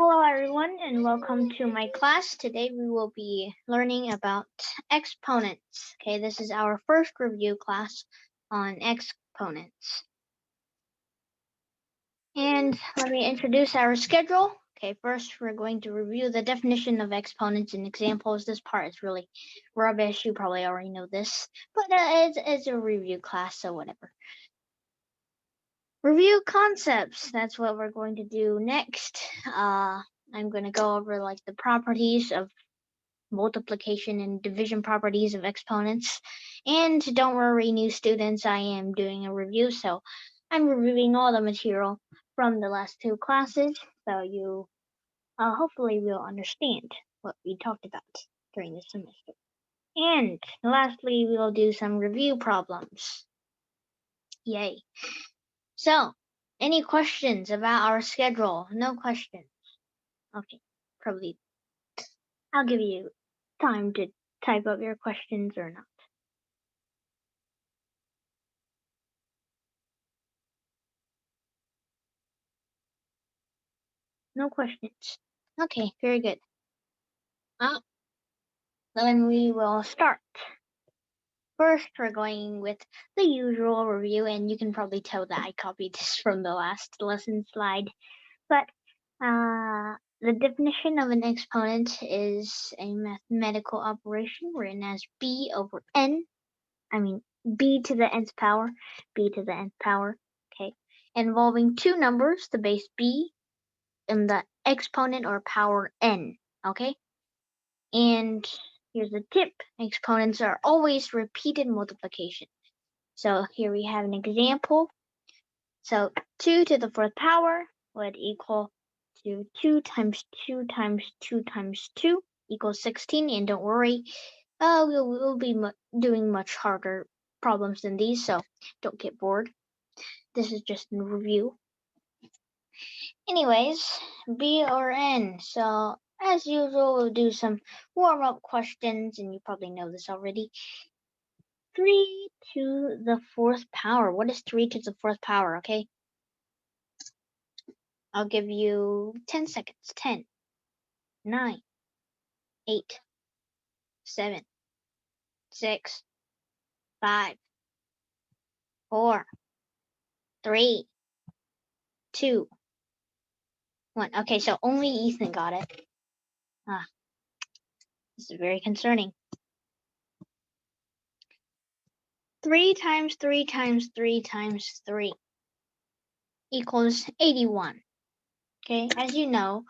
Hello everyone and welcome to my class. Today we will be learning about exponents. Okay, this is our first review class on exponents. And let me introduce our schedule. Okay, first we're going to review the definition of exponents and examples. This part is really rubbish. You probably already know this, but it's a review class, so whatever. Review concepts. That's what we're going to do next. I'm going to go over like the properties of multiplication and division properties of exponents. And don't worry, new students, I am doing a review, so I'm reviewing all the material from the last two classes, so you hopefully will understand what we talked about during the semester. And lastly, we'll do some review problems. Yay. So, any questions about our schedule? No questions. Okay, probably. I'll give you time to type up your questions or not. No questions. Okay, very good. Then we will start. First, we're going with the usual review, and you can probably tell that I copied this from the last lesson slide. But the definition of an exponent is a mathematical operation written as b over n. I mean, b to the nth power, b to the nth power, okay, involving two numbers, the base b and the exponent or power n, okay? And here's a tip. Exponents are always repeated multiplication. So here we have an example. So 2 to the fourth power would equal to 2 times 2 times 2 times 2 equals 16. And don't worry, we'll be doing much harder problems than these, so don't get bored. This is just a review. Anyways, B or N. So as usual, we'll do some warm-up questions, and you probably know this already. 3 to the fourth power. What is 3 to the fourth power, okay? I'll give you 10 seconds. 10, 9, 8, 7, 6, 5, 4, 3, 2, 1. Okay, so only Ethan got it. This is very concerning. 3 times 3 times 3 times 3 equals 81. Okay, as you know,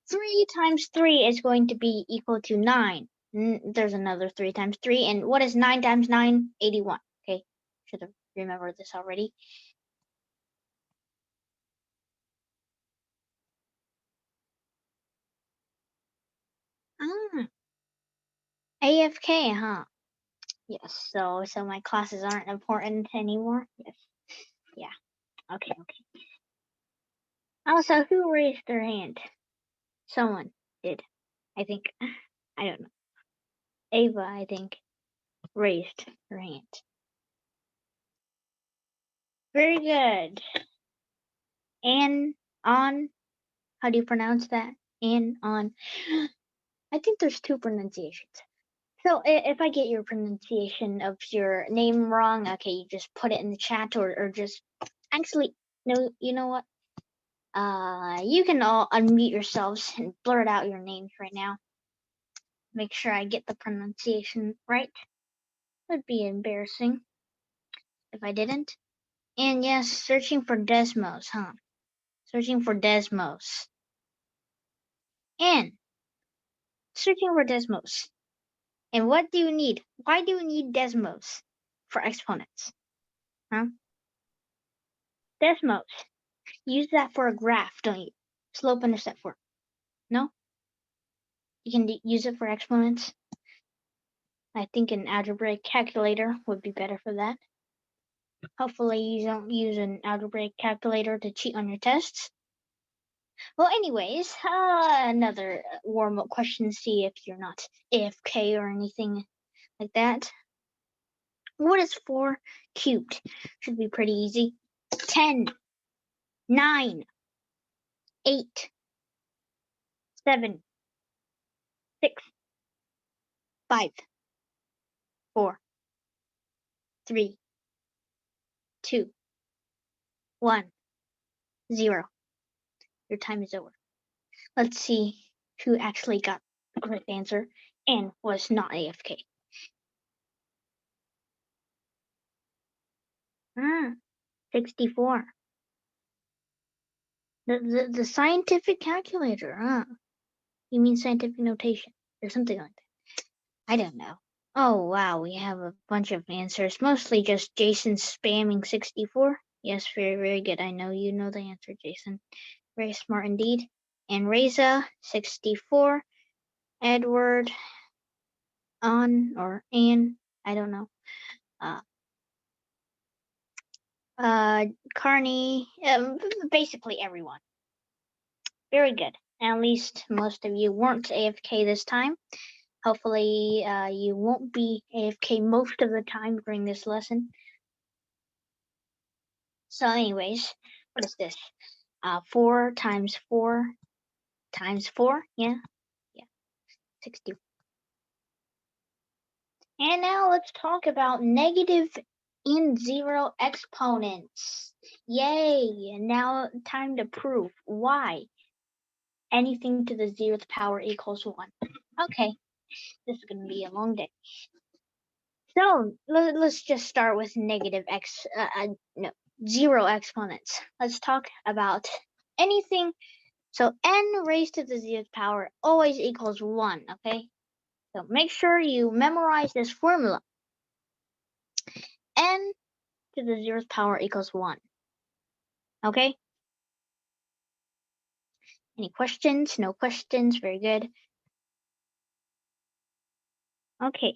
3 times 3 is going to be equal to 9. There's another 3 times 3. And what is 9 times 9? 81. Okay, should have remembered this already. AFK, huh? Yes, so my classes aren't important anymore? Yes. Yeah. Okay. Also, who raised their hand? Someone did. I think. I don't know. Ava, I think, raised her hand. Very good. On. How do you pronounce that? On. I think there's two pronunciations. So if I get your pronunciation of your name wrong, okay, you just put it in the chat or just actually no, you know what? You can all unmute yourselves and blurt out your names right now. Make sure I get the pronunciation right. Would be embarrassing if I didn't. And yes, searching for Desmos, huh? Searching for Desmos. And searching for Desmos. And what do you need? Why do you need Desmos for exponents? Huh? Desmos. Use that for a graph, don't you? Slope-intercept form. No? You can use it for exponents. I think an algebraic calculator would be better for that. Hopefully you don't use an algebraic calculator to cheat on your tests. Well, anyways, another warm-up question, see if you're not AFK or anything like that. What is 4 cubed? Should be pretty easy. 10, 9, 8, 7, 6, 5, 4, 3, 2, 1, 0. Your time is over. Let's see who actually got the correct answer and was not AFK. 64. The scientific calculator. You mean scientific notation or something like that. I don't know. Oh wow, we have a bunch of answers. Mostly just Jason spamming 64. Yes, very, very good. I know you know the answer, Jason. Very smart indeed. And Reza, 64. Edward, or Ann, I don't know. Carney, basically everyone. Very good. At least most of you weren't AFK this time. Hopefully, you won't be AFK most of the time during this lesson. So anyways, what is this? 4 times 4 times 4? Yeah, 60. And now let's talk about negative and zero exponents. Yay! Now time to prove why anything to the 0th power equals 1. Okay, this is going to be a long day. So let's just start with negative zero exponents. Let's talk about anything. So n raised to the 0th power always equals 1, okay? So make sure you memorize this formula. N to the 0th power equals 1. Okay? Any questions? No questions. Very good. Okay.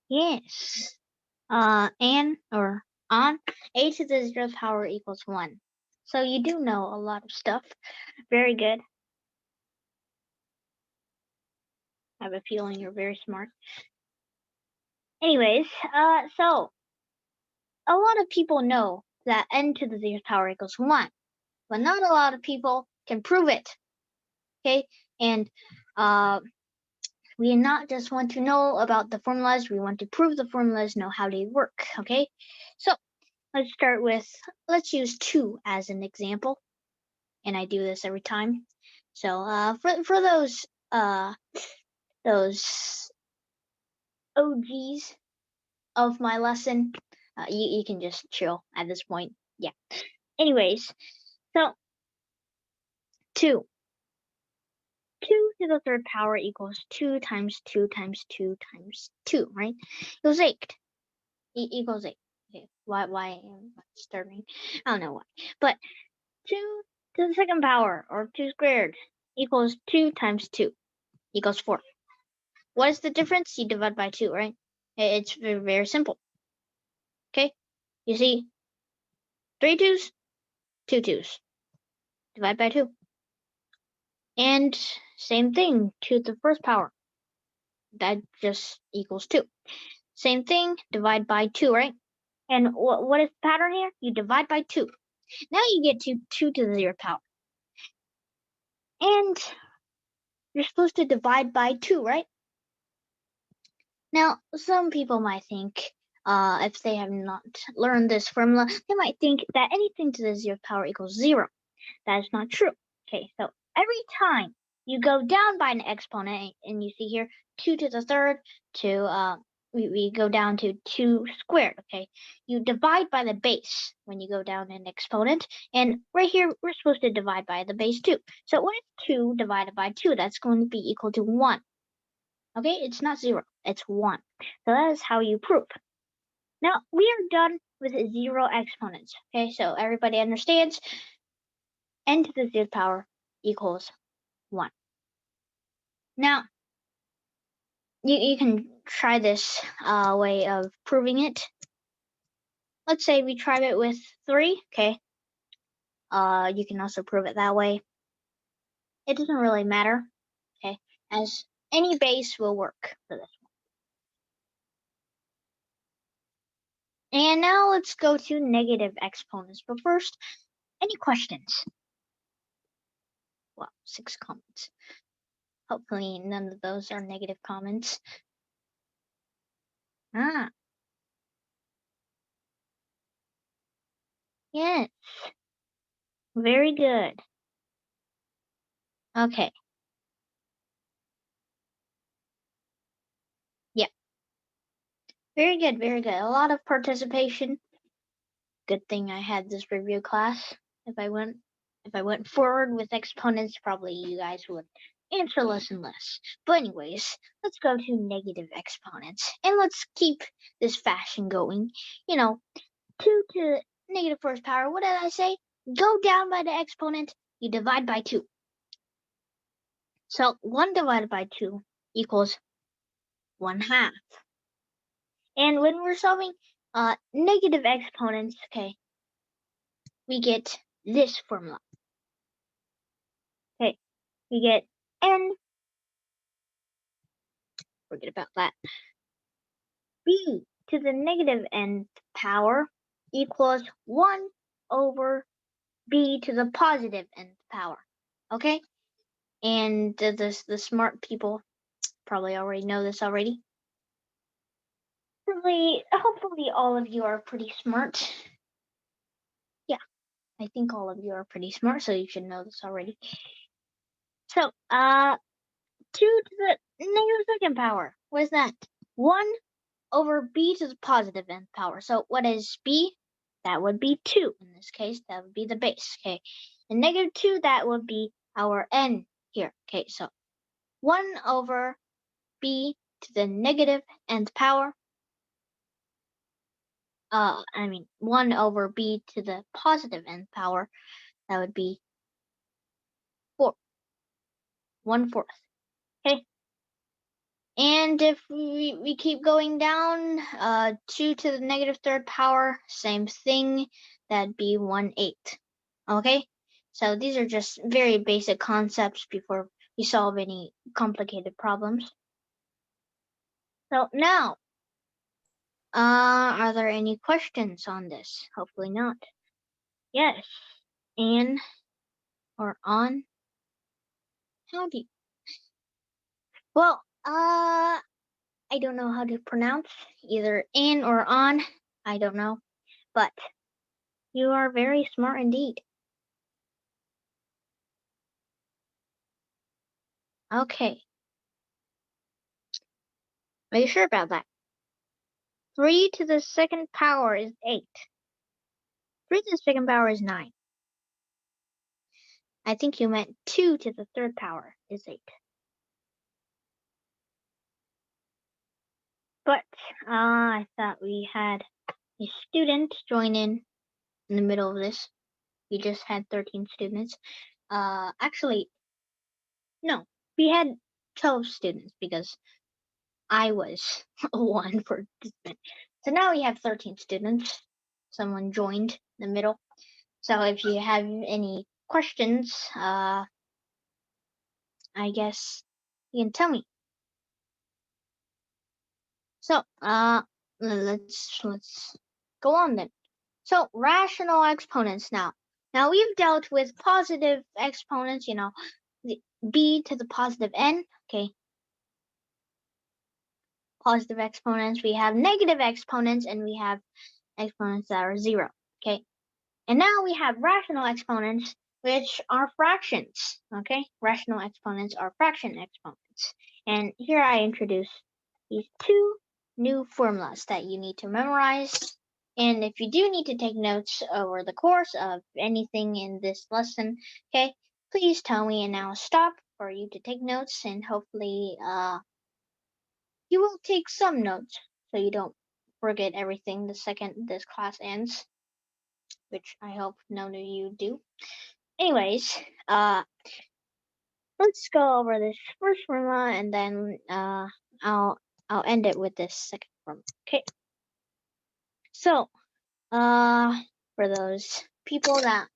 Yes. And or on a to the 0th power equals 1. So you do know a lot of stuff. Very good. I have a feeling you're very smart. Anyways, so a lot of people know that n to the 0th power equals 1, but not a lot of people can prove it. Okay? And we not just want to know about the formulas, we want to prove the formulas, know how they work. Okay? So let's start with, let's use 2 as an example. And I do this every time. So for those OGs of my lesson, you can just chill at this point. Yeah. Anyways, so 2. 2 to the 3rd power equals 2 times 2 times 2 times 2, right? Equals 8. Equals 8. Okay, why am I starting? I don't know why. But 2 to the 2nd power, or 2 squared, equals 2 times 2 equals 4. What is the difference? You divide by 2, right? It's very, very simple. Okay? You see, 3 2's, 2 2's. Divide by 2. And same thing, 2 to the 1st power. That just equals 2. Same thing, divide by 2, right? And what is the pattern here? You divide by 2. Now you get to 2 to the 0th power. And you're supposed to divide by 2, right? Now, some people might think, if they have not learned this formula, they might think that anything to the 0th power equals 0. That is not true. Okay, so every time you go down by an exponent, and you see here 2 to the 3rd to we go down to 2 squared, okay? You divide by the base when you go down an exponent, and right here we're supposed to divide by the base too. So what is 2 divided by 2? That's going to be equal to 1. Okay, it's not 0, it's 1. So that is how you prove. Now we are done with 0 exponents. Okay, so everybody understands n to the 0th power equals 1. Now, you can try this way of proving it. Let's say we tried it with 3, okay? You can also prove it that way. It doesn't really matter, okay? As any base will work for this one. And now let's go to negative exponents. But first, any questions? Wow, 6 comments. Hopefully none of those are negative comments. Ah, yes. Very good. Okay. Yeah. Very good, very good. A lot of participation. Good thing I had this review class. If I went forward with exponents, probably you guys would answer less and less. But anyways, let's go to negative exponents. And let's keep this fashion going. 2 to negative first power. What did I say? Go down by the exponent, you divide by 2. So 1 divided by 2 equals 1/2. And when we're solving negative exponents, okay, we get this formula. Okay, we get n, forget about that, b to the negative nth power equals 1 over b to the positive nth power. Okay? And the smart people probably already know this already. Hopefully all of you are pretty smart. Yeah, I think all of you are pretty smart, so you should know this already. So, 2 to the negative second power. What is that? 1 over b to the positive nth power. So what is b? That would be 2. In this case, that would be the base. Okay. And negative 2, that would be our n here. Okay, so 1 over b to the negative nth power. 1 over b to the positive nth power. That would be 4. 1/4. Okay. And if we keep going down, 2 to the negative third power, same thing, that'd be 1/8. Okay? So these are just very basic concepts before we solve any complicated problems. So now, are there any questions on this? Hopefully not. Yes. In or on? How do you? Well, I don't know how to pronounce either in or on. I don't know. But you are very smart indeed. Okay. Are you sure about that? 3 to the second power is 8. 3 to the second power is 9. I think you meant 2 to the third power is 8. But I thought we had a student join in the middle of this. We just had 13 students. Actually, no, we had 12 students because I was one participant. So now we have 13 students. Someone joined in the middle. So if you have any questions, I guess you can tell me. So, let's go on then. So, rational exponents now. Now we've dealt with positive exponents, the b to the positive n, okay? Positive exponents, we have negative exponents, and we have exponents that are 0, okay? And now we have rational exponents, which are fractions, okay? Rational exponents are fraction exponents. And here I introduce these 2 new formulas that you need to memorize. And if you do need to take notes over the course of anything in this lesson, okay, please tell me and I'll stop for you to take notes, and hopefully you will take some notes so you don't forget everything the second this class ends, which I hope none of you do. Anyways, let's go over this first formula, and then I'll end it with this second formula. Okay. So, for those people that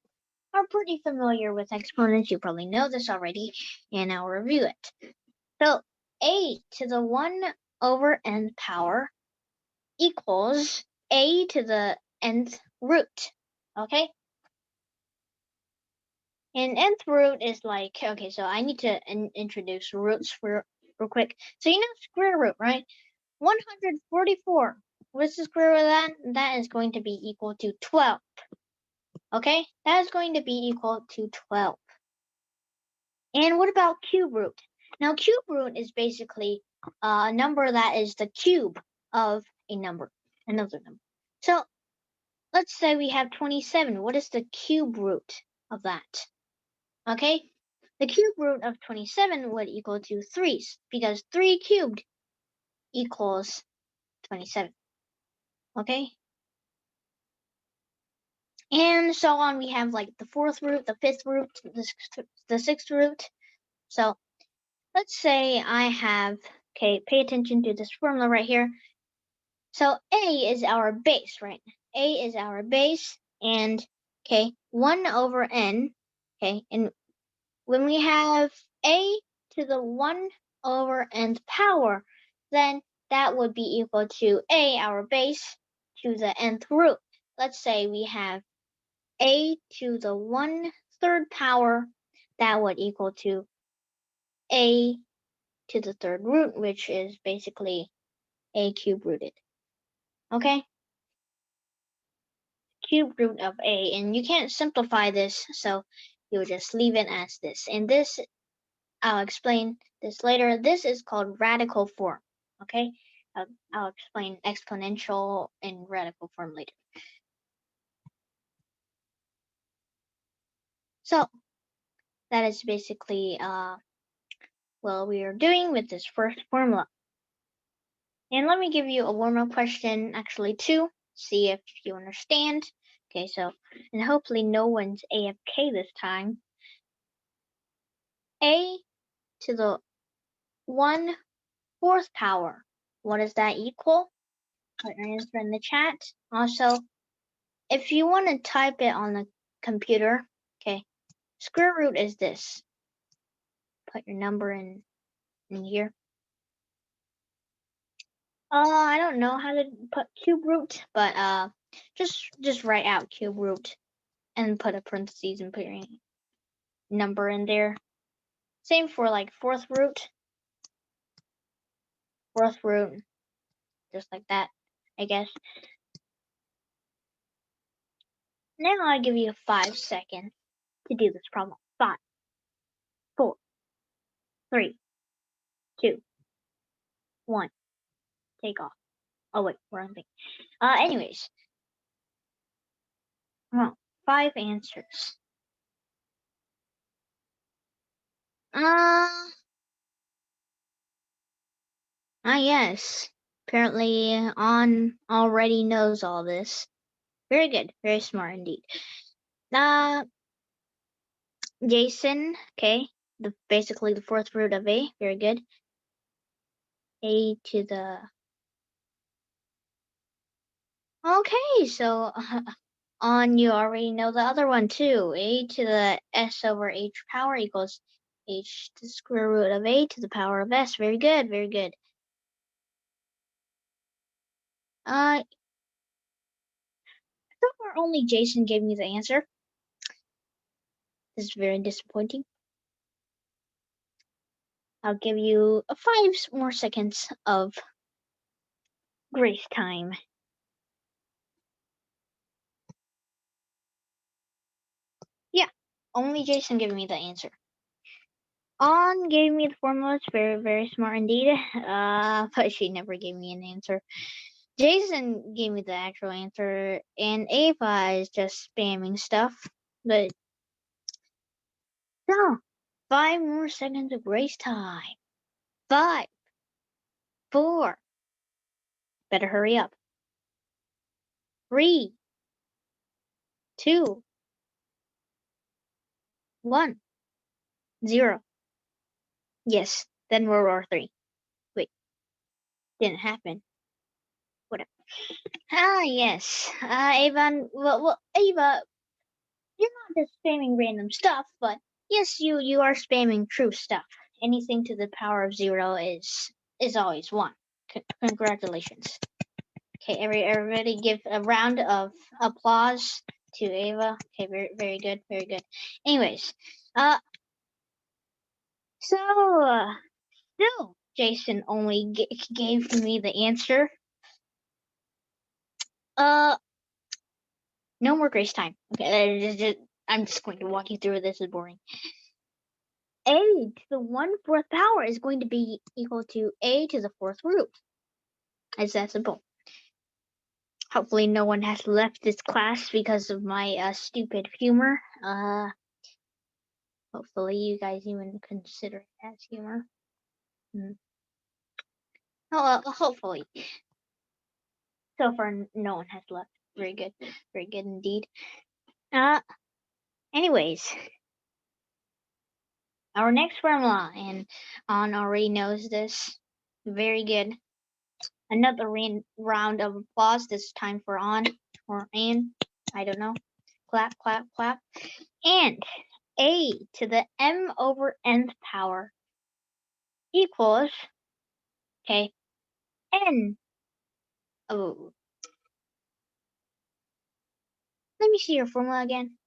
are pretty familiar with exponents, you probably know this already, and I'll review it. So, a to the 1 over n power equals a to the nth root. Okay? And nth root is like, okay, so I need to introduce roots real quick. So you know square root, right? 144. What's the square root of that? That is going to be equal to 12. Okay? That is going to be equal to 12. And what about cube root? Now, cube root is basically a number that is the cube of a number, another number. So let's say we have 27. What is the cube root of that? Okay? The cube root of 27 would equal to 3, because 3 cubed equals 27. Okay? And so on, we have like the 4th root, the 5th root, the 6th root. So let's say I have, okay, pay attention to this formula right here. So A is our base, right? A is our base, and, okay, 1 over n, okay, and when we have A to the 1 over nth power, then that would be equal to A, our base, to the nth root. Let's say we have A to the 1/3 power, that would equal to A to the 3rd root, which is basically A cube rooted. Okay? Cube root of A, and you can't simplify this, so you'll just leave it as this. And this, I'll explain this later. This is called radical form. Okay? I'll explain exponential and radical form later. So that is basically what we are doing with this first formula. And let me give you a warm-up question, actually two, see if you understand. Okay, so, and hopefully no one's AFK this time. A to the 1/4 power, what does that equal? Put your answer in the chat. Also, if you want to type it on the computer, okay, square root is this. Put your number in here. I don't know how to put cube root, but just write out cube root and put a parentheses and put your number in there. Same for like 4th root. 4th root, just like that, I guess. Now I'll give you 5 seconds to do this problem. 5, 4, 3, 2, 1. Take off. Oh wait, wrong thing. Anyways. Well, 5 answers. Yes. Apparently On already knows all this. Very good. Very smart indeed. Jason, okay. Basically the 4th root of A. Very good. A to the... Okay, so On, you already know the other one too. A to the S over H power equals H to the square root of A to the power of S. Very good, very good. So far only Jason gave me the answer. This is very disappointing. I'll give you 5 more seconds of grace time. Yeah, only Jason gave me the answer. On gave me the formula. It's very, very smart indeed. But she never gave me an answer. Jason gave me the actual answer, and Ava is just spamming stuff. But no, 5 more seconds of grace time. 5, 4. Better hurry up. 3, 2, 1, 0. Yes, then World War 3. Wait, didn't happen. Whatever. Yes. Ava, well, Ava, you're not just spamming random stuff, but yes, you are spamming true stuff. Anything to the power of 0 is always 1. Congratulations. Okay, everybody give a round of applause to Ava. Okay, very good, very good. Anyways, still, Jason only gave me the answer. No more grace time. Okay, I'm just going to walk you through. This is boring. A to the 1/4 power is going to be equal to a to the 4th root. It's that simple. Hopefully no one has left this class because of my stupid humor. Hopefully you guys even consider it as humor. Oh, hopefully. So far no one has left. Very good indeed. Anyways, our next formula, and On already knows this. Very good. Another round of applause, this time for On or Ann. I don't know. Clap, clap, clap. And a to the m over nth power equals, okay, n. Oh, let me see your formula again.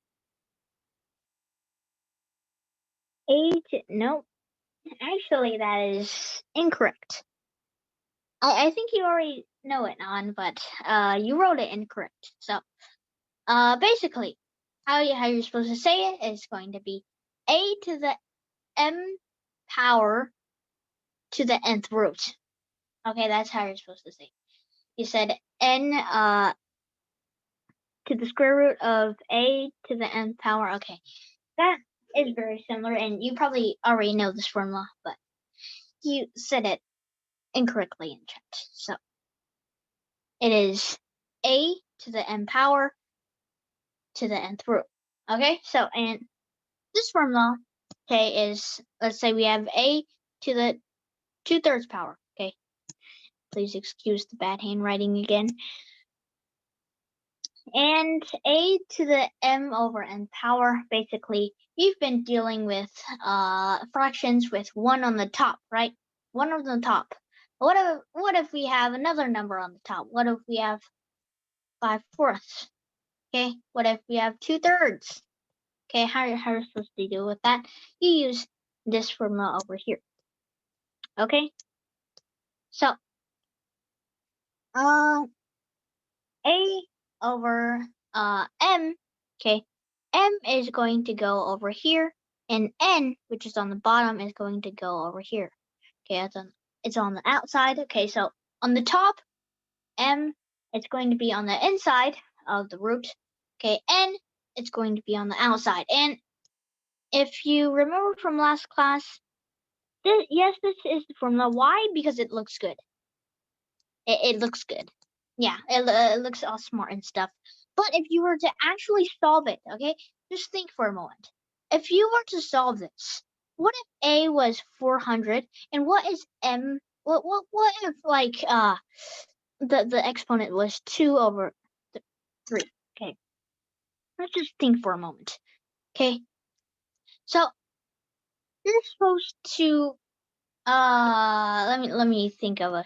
A to, nope. Actually, that is incorrect. I think you already know it, On, but you wrote it incorrect. So, basically, how you're supposed to say it is going to be a to the m power to the nth root. Okay, that's how you're supposed to say it. You said n to the square root of a to the nth power. Okay, that is very similar, and you probably already know this formula, but you said it incorrectly in chat. So it is a to the n power to the nth root. Okay, so and this formula, okay, is, let's say we have a to the 2/3 power. Okay, please excuse the bad handwriting again. And a to the m over n power, basically, you've been dealing with fractions with 1 on the top, right? 1 on the top. What if we have another number on the top? What if we have 5/4? Okay, what if we have 2/3? Okay, how are you supposed to deal with that? You use this formula over here. Okay, so a over m, okay, m is going to go over here, and n, which is on the bottom, is going to go over here. Okay, it's on the outside. Okay, so on the top, m, it's going to be on the inside of the root. Okay, n, it's going to be on the outside. And if you remember from last class, this is the formula. Why? Because it looks good. It looks good. Yeah, it looks all smart and stuff. But if you were to actually solve it, okay, just think for a moment. If you were to solve this, what if a was 400, and what is m? What if like the exponent was 2/3? Okay, let's just think for a moment. Okay, so you're supposed to let me think of a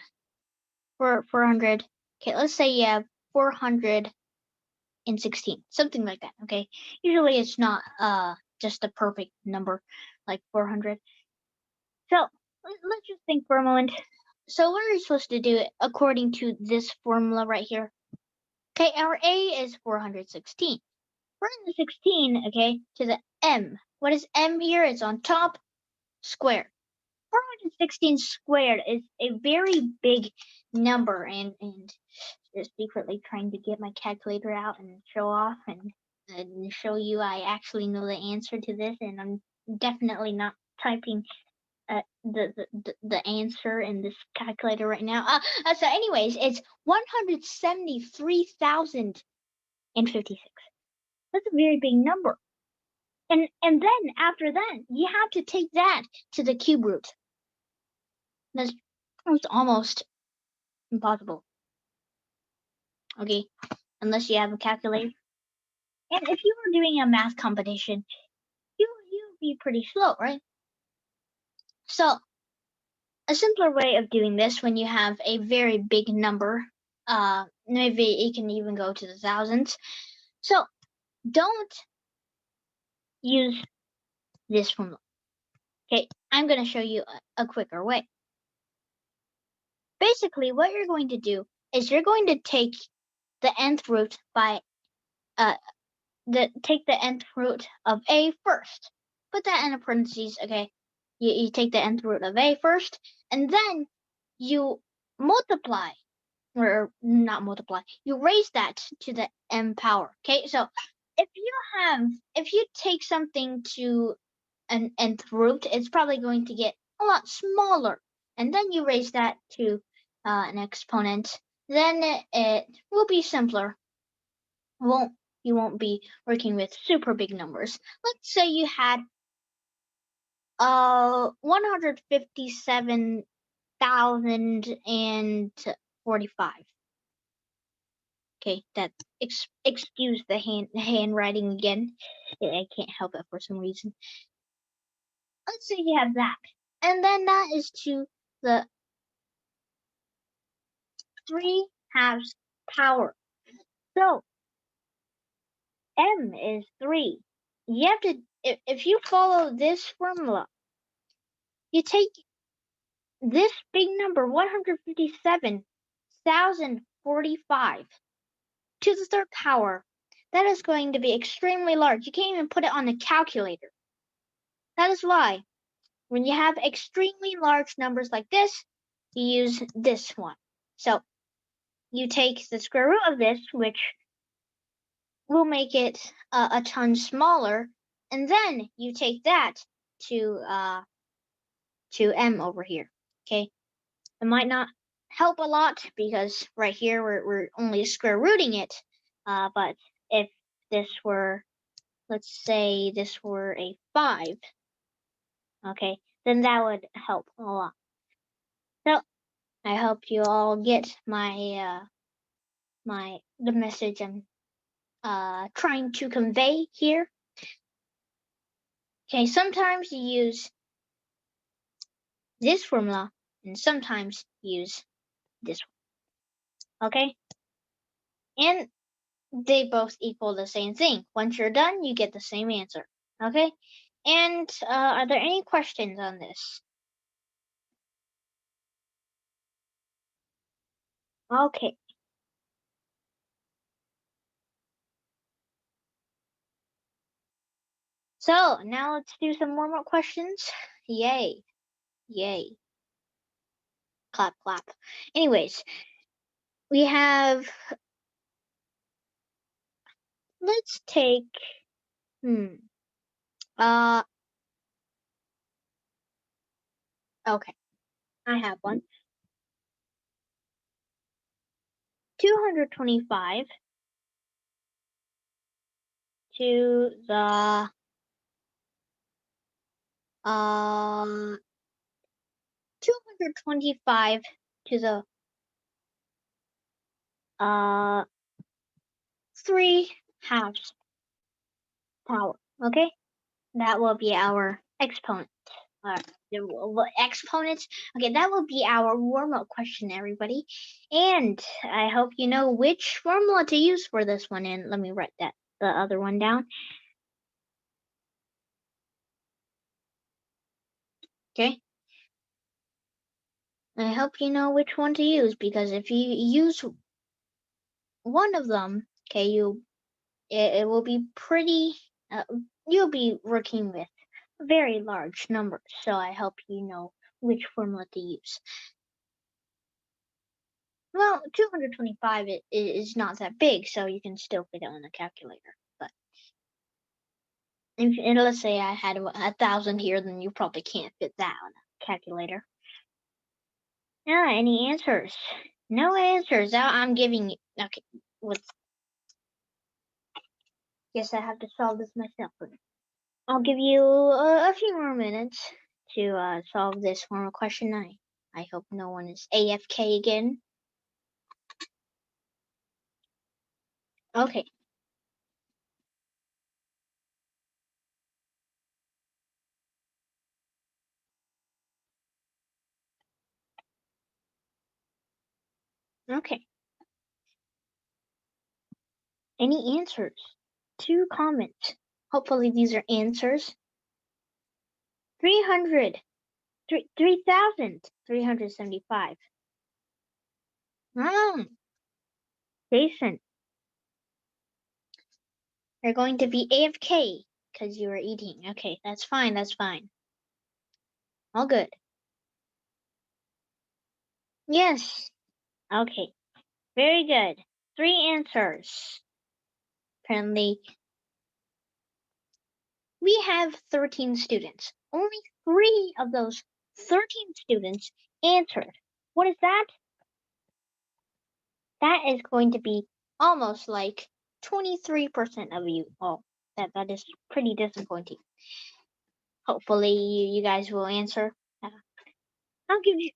400. Okay, let's say you have 416, something like that. Okay, usually it's not just a perfect number like 400. So let's just think for a moment. So what are you supposed to do according to this formula right here? Okay, our a is 416. 416, okay, to the m. What is m here? It's on top, squared. 416 squared is a very big number, and just secretly trying to get my calculator out and show off and show you I actually know the answer to this, and I'm definitely not typing the answer in this calculator right now. So anyways, it's 173,056. That's a very big number. And then after that, you have to take that to the cube root. That's almost impossible. Okay, unless you have a calculator. And if you were doing a math competition, you'd be pretty slow, right? So a simpler way of doing this when you have a very big number, maybe it can even go to the thousands. So don't use this formula. Okay, I'm going to show you a quicker way. Basically, what you're going to do is you're going to take the nth root by uh take the nth root of a first. Put that in a parentheses, okay? You take the nth root of a first, and then you multiply, or not multiply, you raise that to the m power, okay? So if you take something to an nth root, it's probably going to get a lot smaller. And then you raise that to an exponent, then it will be simpler. You won't be working with super big numbers. Let's say you had 157,045. Okay, that excuse the handwriting again. I can't help it for some reason. Let's say you have that, and then that is to the 3 halves power. So m is 3. You have to, if you follow this formula, you take this big number, 157,045, to the third power. That is going to be extremely large. You can't even put it on a calculator. That is why when you have extremely large numbers like this, you use this one. So you take the square root of this, which will make it a ton smaller, and then you take that to m over here. Okay, it might not help a lot because right here we're only square rooting it. But if this were, let's say this were a 5, okay, then that would help a lot. So I hope you all get the message I'm trying to convey here. Okay, sometimes you use this formula and sometimes use this one. Okay, and they both equal the same thing. Once you're done, you get the same answer. Okay, and are there any questions on this? Okay, so now let's do some warm-up questions. Yay, yay, clap, clap. Anyways, we have, let's take, uh, okay, I have one. 225 to the, 225 to the, 3 halves power. Okay, that will be our exponent. Exponents. Okay, that will be our warm-up question, everybody. And I hope you know which formula to use for this one. And let me write the other one down. Okay. I hope you know which one to use, because if you use one of them, okay, it will be pretty. You'll be working with very large numbers. So I hope you know which formula to use. Well, 225 is not that big, so you can still fit it on a calculator. But and let's say I had 1,000 here, then you probably can't fit that on a calculator. Yeah, any answers? No answers. I'm giving you. Okay, guess I have to solve this myself. I'll give you a few more minutes to solve this formal question. I hope no one is AFK again. Okay. Okay. Any answers? 2 comments. Hopefully these are answers. 3,375. Jason, you're going to be AFK because you were eating. Okay, that's fine. That's fine. All good. Yes. Okay. Very good. 3 answers. Apparently, we have 13 students. Only 3 of those 13 students answered. What is that? That is going to be almost like 23% of you. Oh, that is pretty disappointing. Hopefully you guys will answer. I'll give you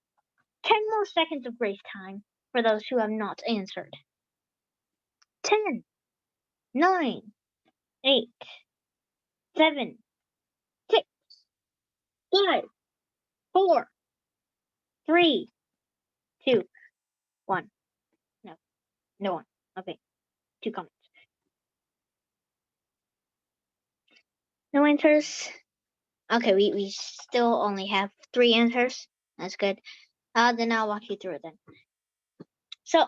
10 more seconds of grace time for those who have not answered. 10, 9, 8, 7, 6, 5, 4, 3, 2, 1. No one. Okay, 2 comments. No answers. Okay, we still only have 3 answers. That's good. Then I'll walk you through it then. So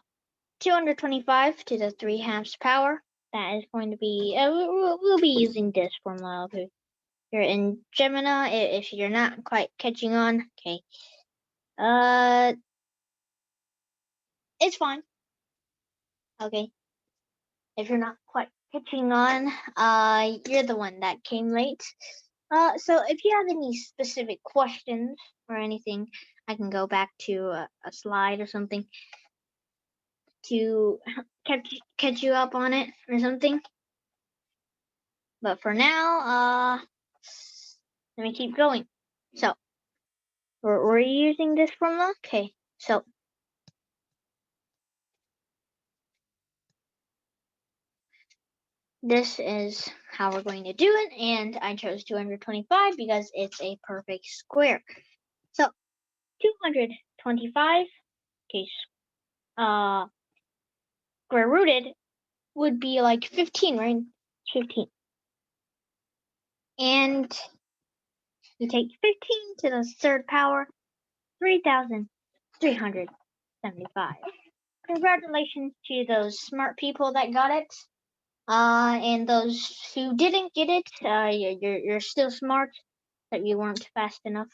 225 to the 3 halves power. That is going to be. We'll be using this formula. If you're in Gemini, if you're not quite catching on, okay. It's fine. Okay. If you're not quite catching on, you're the one that came late. So if you have any specific questions or anything, I can go back to a slide or something to catch you up on it or something. But for now, let me keep going. So we're using this formula. Okay. So this is how we're going to do it, and I chose 225 because it's a perfect square. So 225, okay, square rooted would be like 15, right? 15. And you take 15 to the 3rd power, 3,375. Congratulations to those smart people that got it. And those who didn't get it, you're still smart, but you weren't fast enough.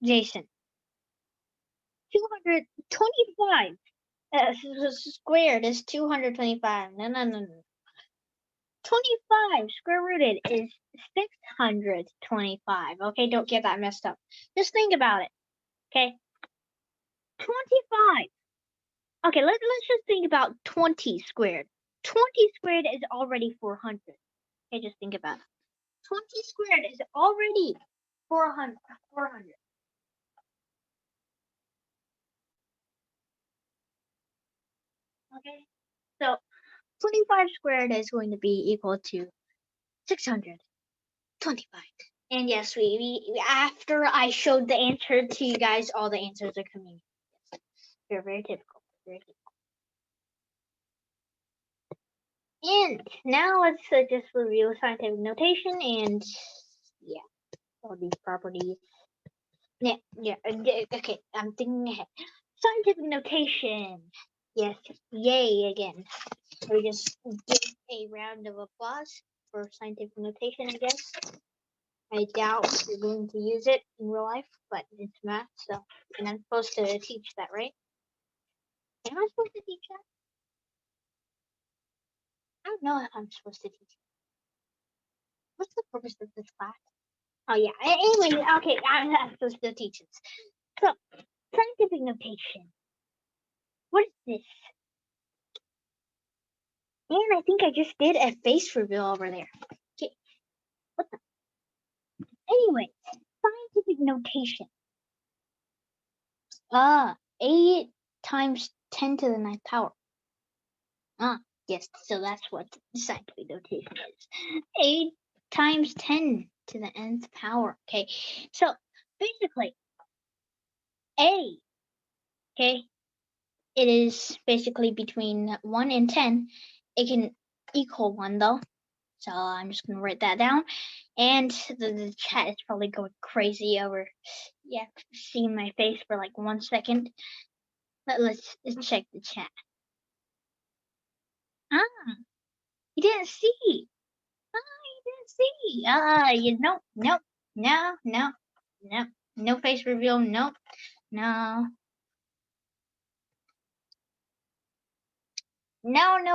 Jason, 225 squared is 225. No. 25 square rooted is 625. Okay, don't get that messed up. Just think about it. Okay, 25. Okay, let's just think about 20 squared. 20 squared is already 400. Okay, just think about it. 20 squared is already 400. Okay, so 25 squared is going to be equal to 625. And yes, we after I showed the answer to you guys, all the answers are coming. Yes, they're very typical. Very typical. And now let's just review scientific notation and yeah, all these properties. Yeah. Okay, I'm thinking ahead. Scientific notation. Yes, yay again. We just give a round of applause for scientific notation, I guess. I doubt you're going to use it in real life, but it's math, so and I'm supposed to teach that, right? Am I supposed to teach that? I don't know if I'm supposed to teach it. What's the purpose of this class? Oh yeah. Anyway, okay, I'm not supposed to teach this. So, scientific notation. What is this? And I think I just did a face reveal over there. Okay. What the? Anyway, scientific notation. 8 times 10 to the 9th power. Yes, so that's what scientific notation is. 8 times 10 to the nth power. Okay, so basically, A, okay, it is basically between 1 and 10. It can equal 1 though. So I'm just going to write that down. And the chat is probably going crazy over seeing my face for like 1 second. Let's check the chat. Ah, you didn't see. No face reveal. Nope. No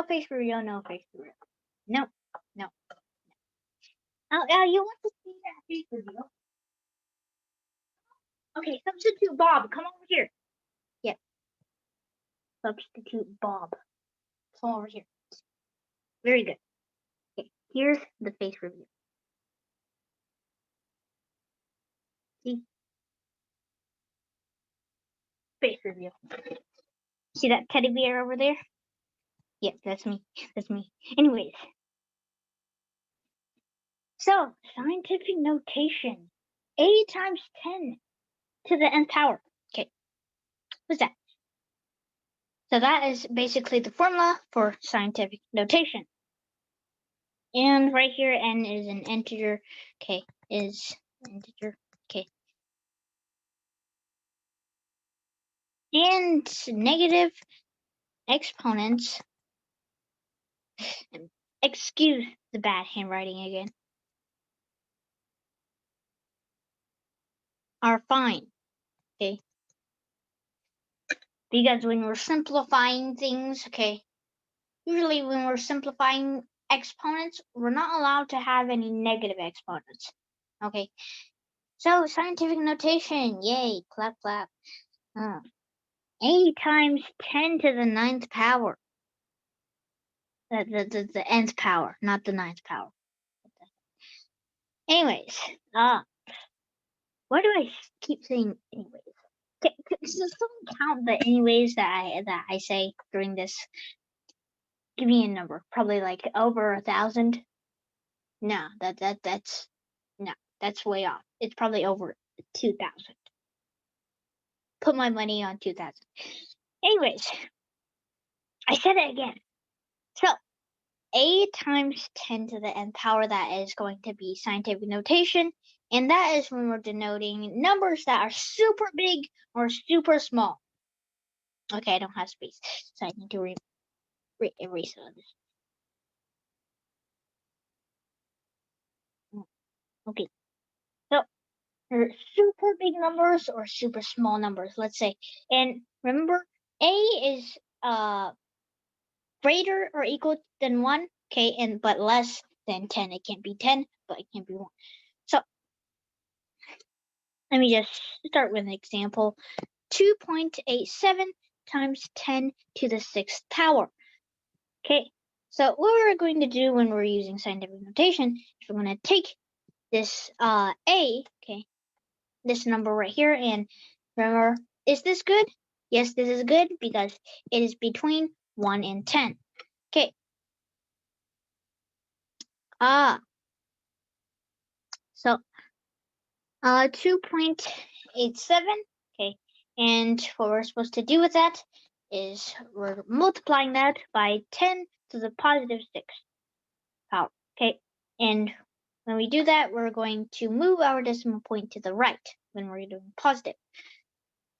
face reveal. No face reveal. No. You want to see that face reveal? Okay, substitute Bob. Come over here. Yeah. Substitute Bob. Come over here. Very good. Okay, here's the face reveal. See? Face reveal. See that teddy bear over there? Yeah, that's me. Anyways. So, scientific notation. A times 10 to the nth power. Okay. What's that? So that is basically the formula for scientific notation. And right here, n is an integer. Okay, is integer. Okay. And negative exponents, excuse the bad handwriting again, are fine. Okay. Because when we're simplifying things, okay, usually when we're simplifying exponents, we're not allowed to have any negative exponents. Okay. So scientific notation, yay, clap, clap. A times 10 to the 9th power. The nth power, not the 9th power. Anyways, why do I keep saying anyways? Can someone count the anyways that I say during this? Give me a number. Probably like over 1,000. No, that's way off. It's probably over 2,000. Put my money on 2,000. Anyways, I said it again. So A times 10 to the nth power, that is going to be scientific notation. And that is when we're denoting numbers that are super big or super small. Okay, I don't have space, so I need to erase all this. Okay, so super big numbers or super small numbers, let's say. And remember, A is greater or equal than 1, okay, but less than 10. It can't be 10, but it can't be 1. So let me just start with an example. 2.87 times 10 to the 6th power. Okay, so what we're going to do when we're using scientific notation is we're going to take this A, okay, this number right here, and remember, is this good? Yes, this is good because it is between 1 and 10. Okay. So 2.87. Okay, and what we're supposed to do with that is we're multiplying that by 10 to the positive 6th power. Okay, and when we do that, we're going to move our decimal point to the right when we're doing positive.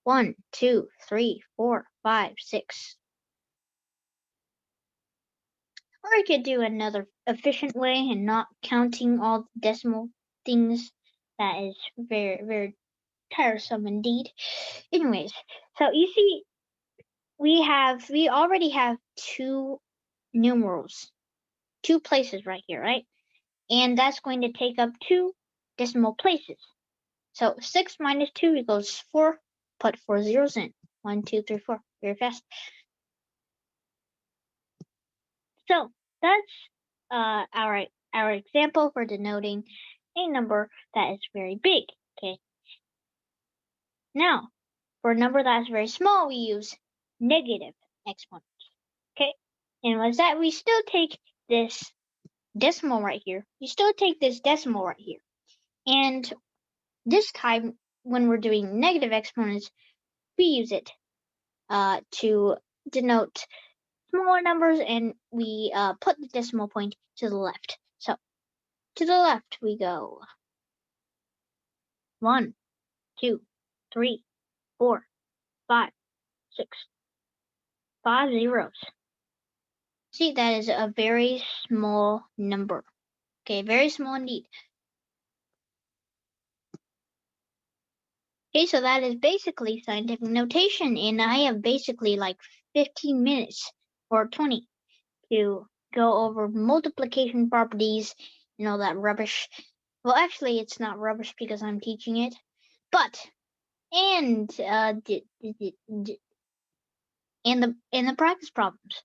1, 2, 3, 4, 5, 6. Or I could do another efficient way and not counting all the decimal things. That is very, very tiresome indeed. Anyways, so you see, we already have 2 numerals, 2 places right here, right? And that's going to take up 2 decimal places. So 6 minus 2 equals 4. Put 4 zeros in. 1, 2, 3, 4. Very fast. So that's our example for denoting a number that is very big. Okay. Now, for a number that is very small, we use negative exponents. Okay. And what's that? We still take this decimal right here. You still take this decimal right here. And this time, when we're doing negative exponents, we use it to denote smaller numbers, and we put the decimal point to the left. So to the left we go 1, 2, 3, 4, 5, 6, 5 zeros. See, that is a very small number. Okay, very small indeed. Okay, so that is basically scientific notation, and I have basically like 15 minutes or 20 to go over multiplication properties and all that rubbish. Well, actually, it's not rubbish because I'm teaching it, but and the practice problems.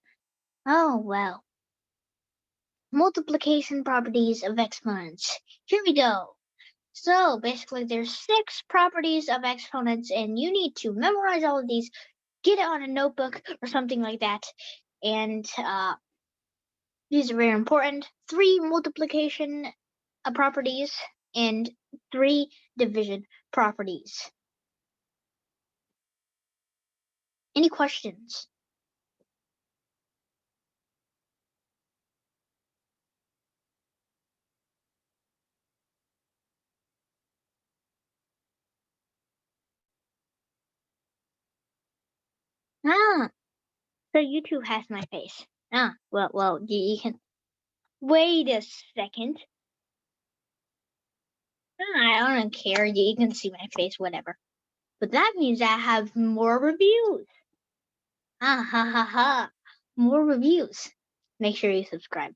Oh well, multiplication properties of exponents. Here we go. So basically, there's 6 properties of exponents, and you need to memorize all of these. Get it on a notebook or something like that, and these are very important. 3 multiplication properties and 3 division properties. Any questions? Ah, so YouTube has my face. Ah, well, you can wait a second. Ah, I don't care. You can see my face, whatever. But that means I have more reviews. Ah ha ha ha. More reviews. Make sure you subscribe.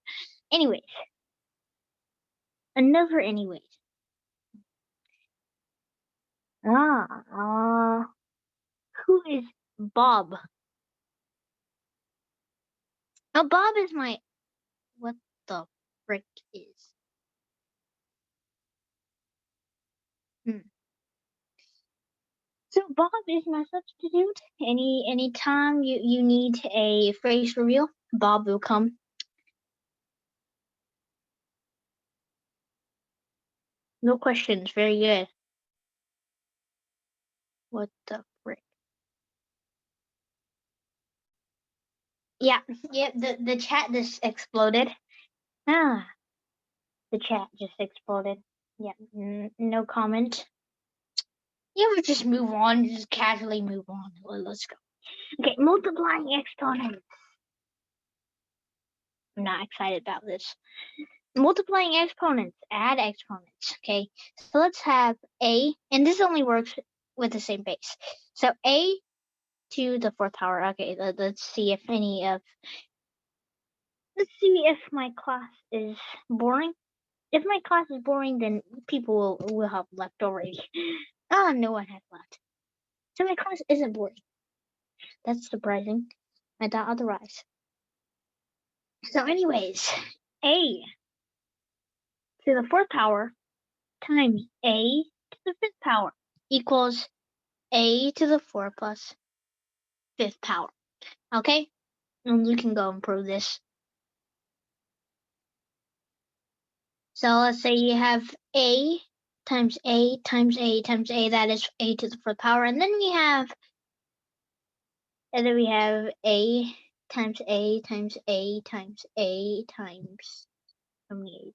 Anyways, anyways. Ah, who is Bob? Oh, Bob is my. What the frick is? Hmm. So Bob is my substitute. Any time you need a phrase reveal, Bob will come. No questions. Very good. What the frick? Yeah, yeah. The chat just exploded. Ah, the chat just exploded. Yeah. No comment. Yeah, we'll just move on. Just casually move on. Let's go. Okay, multiplying exponents. I'm not excited about this. Multiplying exponents, add exponents. Okay, so let's have a, and this only works with the same base. So a to the 4th power. Okay, let's see if my class is boring. If my class is boring, then people will have left already. Ah, no one has left. So my class isn't boring. That's surprising. I thought otherwise. So anyways, a to the 4th power times a to the 5th power equals a to the 4 plus 5th power. Okay? And you can go and prove this. So let's say you have a times a times a times a, that is a to the 4th power, and then we have a times a times a times a times how many a's?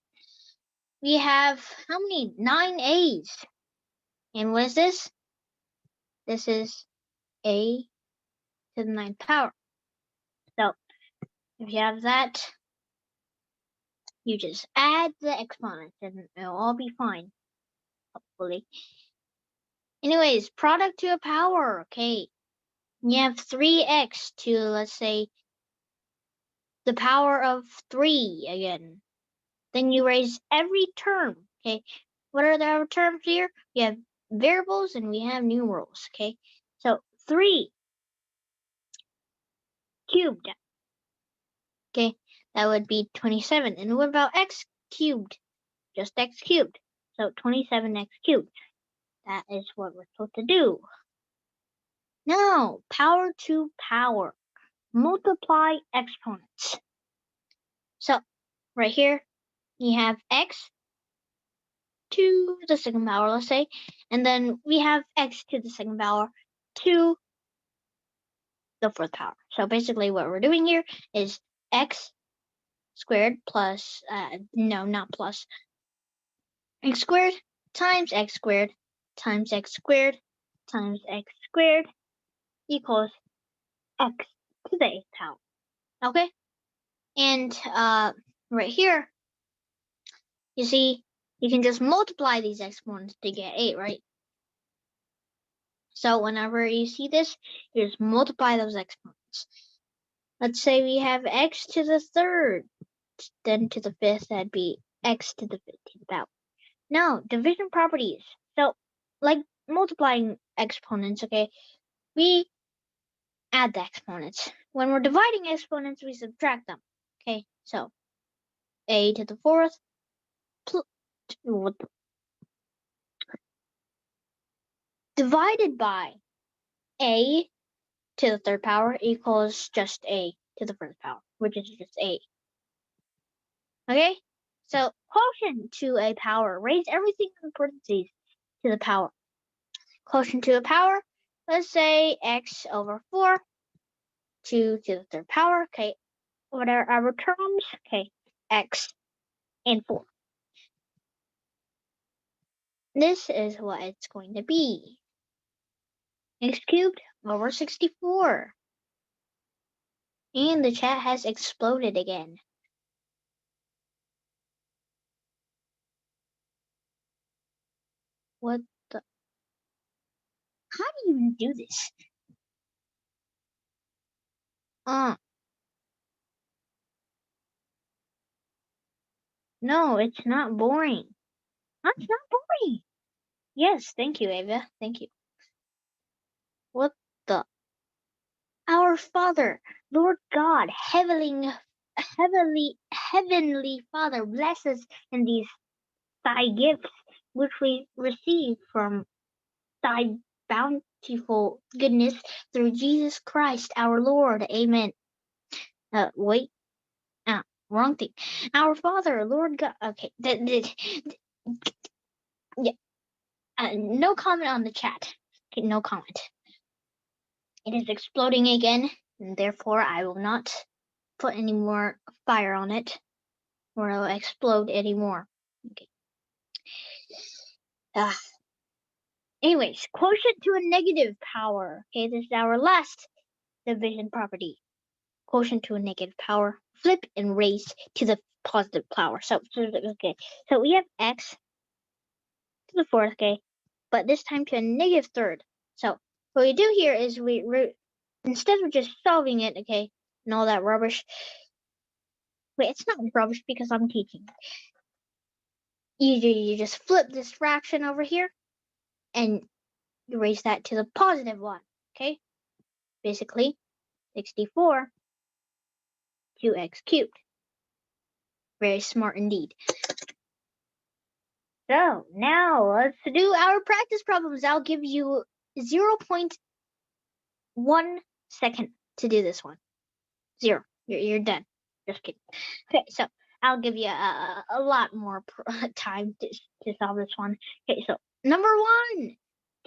We have how many? 9 a's. And what is this? This is a to the 9th power. So if you have that, you just add the exponents and it'll all be fine, hopefully. Anyways, product to a power. Okay, you have 3x to, let's say, the power of 3 again. Then you raise every term. Okay, what are the terms here? We have variables and we have numerals. Okay, so 3 cubed. Okay, that would be 27. And what about x cubed? Just x cubed. So 27x cubed. That is what we're supposed to do. Now, power to power. Multiply exponents. So, right here, you have x to the 2nd power, let's say, and then we have x to the 2nd power to the 4th power. So basically what we're doing here is x squared plus, no, not plus, x squared times x squared times x squared times x squared equals x to the 8th power. Okay? And right here, you see, you can just multiply these exponents to get 8, right? So whenever you see this, you just multiply those exponents. Let's say we have x to the 3rd, then to the 5th, that'd be x to the 15th power. Now, division properties. So, like multiplying exponents, okay, we add the exponents. When we're dividing exponents, we subtract them. Okay, so a to the 4th divided by a to the 3rd power equals just a to the 1st power, which is just a. Okay, so quotient to a power. Raise everything in parentheses to the power. Quotient to a power, let's say x over 4, 2 to the 3rd power. Okay, what are our terms? Okay, x and 4. This is what it's going to be. X cubed over 64. And the chat has exploded again. What the? How do you do this? No, it's not boring. That's not boring. Yes, thank you, Ava. Thank you. What the? Our Father, Lord God, heavenly Father, bless us in these thy gifts, which we receive from thy bountiful goodness through Jesus Christ our Lord. Amen. Wait. Wrong thing. Our Father, Lord God. Okay. Yeah. No comment on the chat. Okay, no comment. It is exploding again, and therefore I will not put any more fire on it, or it'll explode anymore. Okay. Anyways, quotient to a negative power. Okay, this is our last division property. Quotient to a negative power. Flip and raise to the positive power. So okay. So we have x to the 4th, okay, but this time to a negative 3rd. So what we do here is we instead of just solving it, okay, and all that rubbish. Wait, it's not rubbish because I'm teaching. You just flip this fraction over here, and you raise that to the positive one. Okay, basically 64 to x cubed. Very smart indeed. So now let's do our practice problems. I'll give you 0.1 second to do this one. 0. You're done. Just kidding. Okay, so I'll give you a lot more time to solve this one. Okay, so number 1,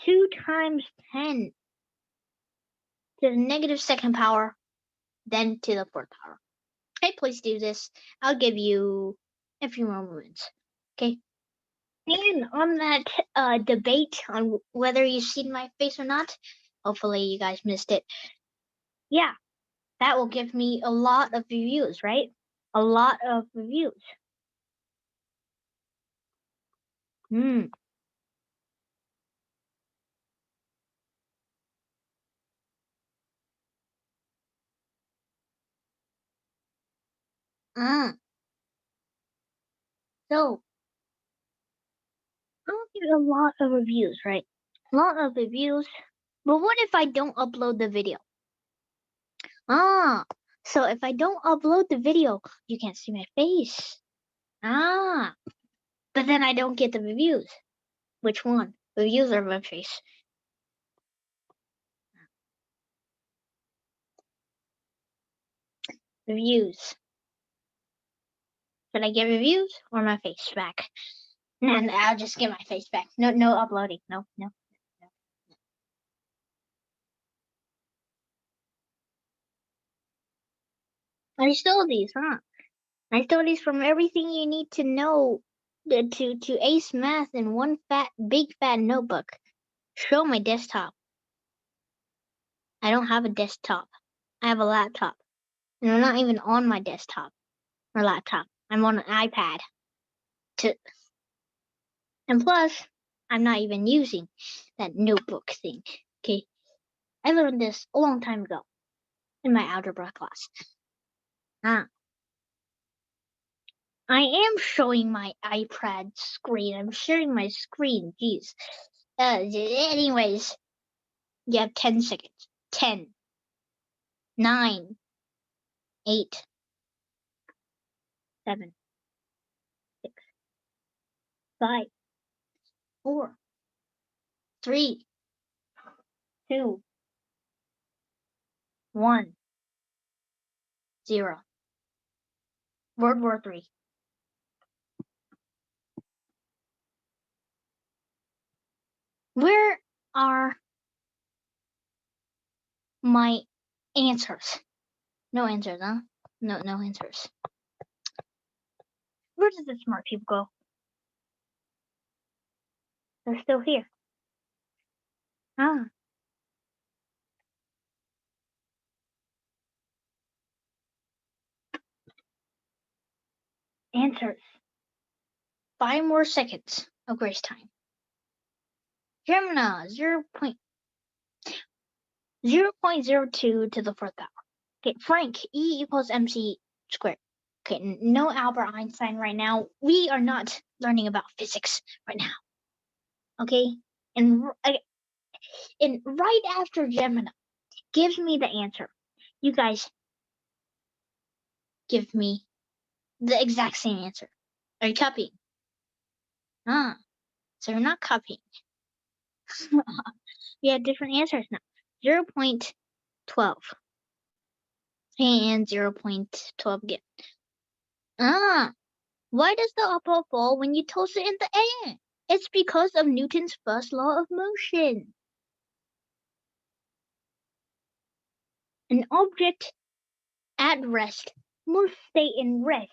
2 times 10 to the negative 2nd power, then to the 4th power. Okay, please do this. I'll give you a few more moments. Okay. And on that debate on whether you've seen my face or not, hopefully you guys missed it. Yeah, that will give me a lot of reviews, right? A lot of reviews. Hmm. So I'll get a lot of reviews, right? A lot of reviews. But what if I don't upload the video? So if I don't upload the video, you can't see my face. But then I don't get the reviews. Which one? Reviews or my face? Reviews. Should I get reviews or my face back? No, I'll just get my face back. No uploading. No. I stole these, huh? I stole these from everything you need to know to ace math in one big fat notebook. Show my desktop. I don't have a desktop. I have a laptop. And I'm not even on my desktop or laptop. I'm on an iPad. To And plus, I'm not even using that notebook thing. Okay? I learned this a long time ago in my algebra class. Ah. I am showing my iPad screen. I'm sharing my screen. Jeez. Anyways, you have 10 seconds. 10, 9, 8, 7, 6, 5, 4, 3, 2, 1, 0. World War III. Where are my answers? No answers, huh? No answers. Where did the smart people go? They're still here. Ah. Answers. 5 more seconds of grace time. Gemini, 0.02 to the fourth power. Okay, Frank, E equals MC squared. Okay, no Albert Einstein right now. We are not learning about physics right now. Okay? And right after Gemini gives me the answer, you guys give me the exact same answer. Are you copying? Ah, so you're not copying. We have different answers now. 0.12 and 0.12 again. Ah, why does the apple fall when you toss it in the air? It's because of Newton's first law of motion. An object at rest must stay in rest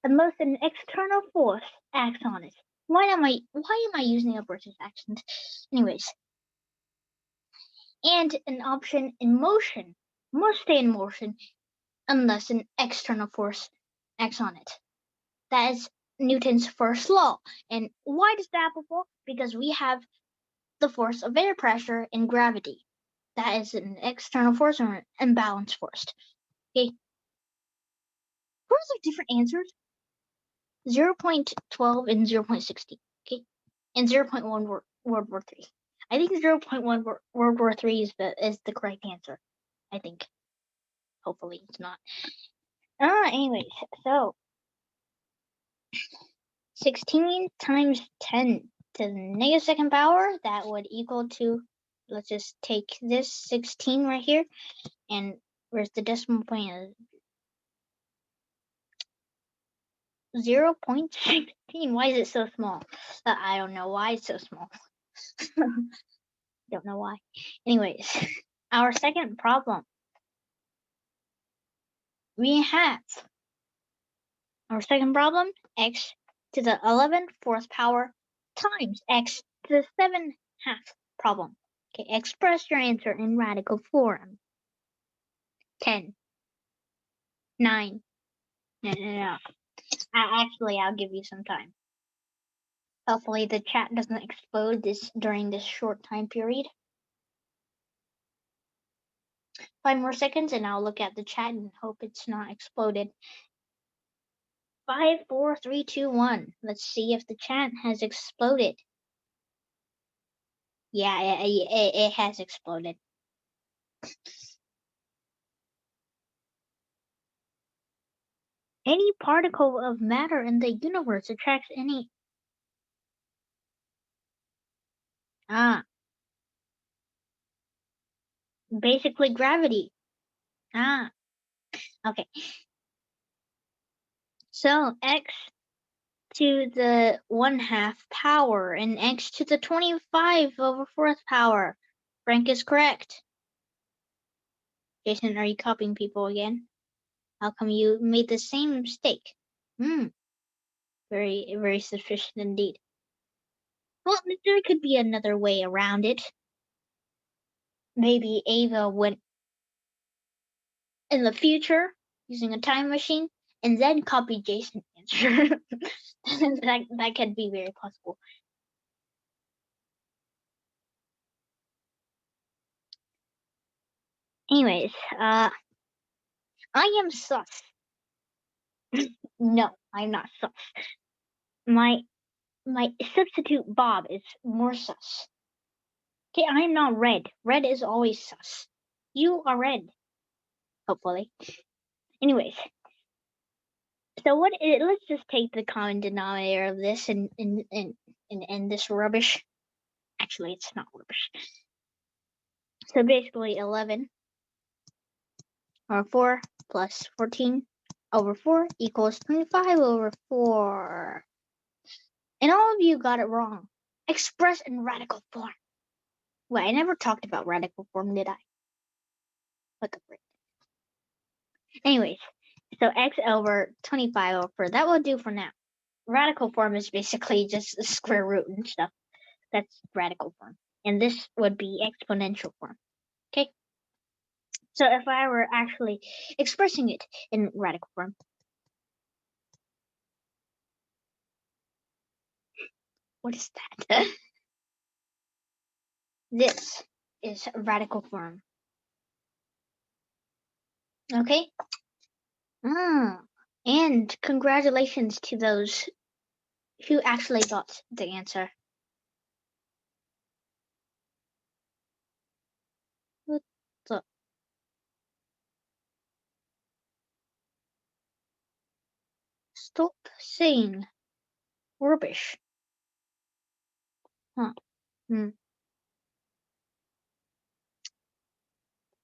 unless an external force acts on it. Why am I using a British accent? Anyways. And an object in motion must stay in motion unless an external force acts on it. That is Newton's first law. And why does the apple fall? Because we have the force of air pressure and gravity. That is an external force or an imbalanced force. Okay. What are the different answers? 0.12 and 0.16. Okay. And 0.1 World War III. I think 0.1 World War III is the correct answer. I think. Hopefully it's not. Anyways, so 16 times 10 to the negative second power, that would equal to, let's just take this 16 right here, and where's the decimal point? 0.16. Why is it so small? I don't know why it's so small. Don't know why. Anyways, our second problem. We have our second problem, x to the 11 fourth power times x to the 7 half problem. Okay, express your answer in radical form. 10, 9. No. I'll give you some time. Hopefully the chat doesn't explode during this short time period. 5 more seconds and I'll look at the chat and hope it's not exploded. 5, 4, 3, 2, 1. Let's see if the chat has exploded. Yeah, it has exploded. Any particle of matter in the universe attracts any... Basically gravity. Okay. So x to the 1/2 power and x to the 25 over 4th power. Frank is correct. Jason, are you copying people again? How come you made the same mistake? Very, very suspicious indeed. Well, there could be another way around it. Maybe Ava went in the future using a time machine and then copied Jason's answer. that could be very possible. Anyways, I am sus. No, I'm not sus. My substitute Bob is more sus. Okay, I'm not red. Red is always sus. You are red. Hopefully. Anyways, so let's just take the common denominator of this and end this rubbish. Actually, it's not rubbish. So basically 11 or 4 plus 14 over 4 equals 25 over 4. And all of you got it wrong. Express in radical form. Wait, I never talked about radical form, did I? What the frick? Anyways, so x over 25 over 4. That will do for now. Radical form is basically just a square root and stuff. That's radical form. And this would be exponential form. Okay? So if I were actually expressing it in radical form, what is that? This is radical form. Okay? And congratulations to those who actually got the answer. What the? Stop saying rubbish. Huh.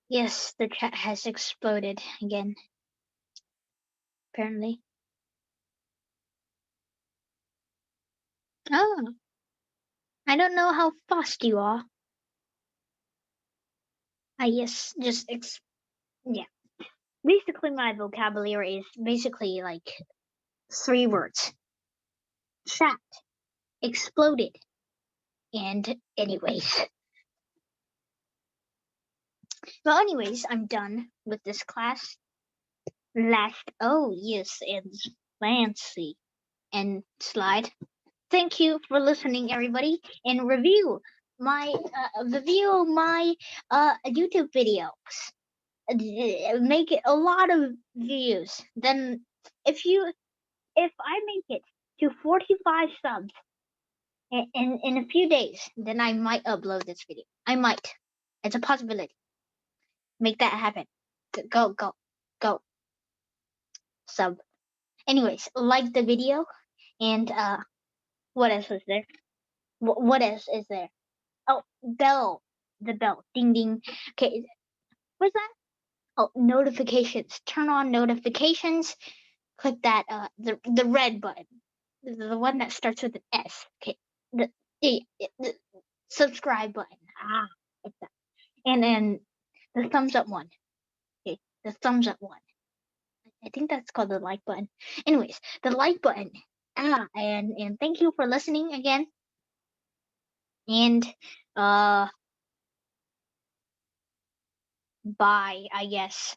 Yes, the chat has exploded again. Apparently. Oh. I don't know how fast you are. Yes, just yeah. Basically, my vocabulary is basically like 3 words. Chat, exploded, and anyways. Well, anyways, I'm done with this class. Oh yes, and fancy and slide. Thank you for listening, everybody, and review my YouTube videos. Make it a lot of views. Then, if I make it to 45 subs in a few days, then I might upload this video. I might. It's a possibility. Make that happen. Go. Sub. Anyways, like the video, and what else is there? What else is there? Oh, bell. The bell. Ding ding. Okay, what's that? Oh, notifications. Turn on notifications. Click that the red button. The one that starts with an S. Okay. The subscribe button. It's that. And then the thumbs up one. Okay, the thumbs up one. I think that's called the like button. Anyways, the like button. And thank you for listening again. And bye, I guess.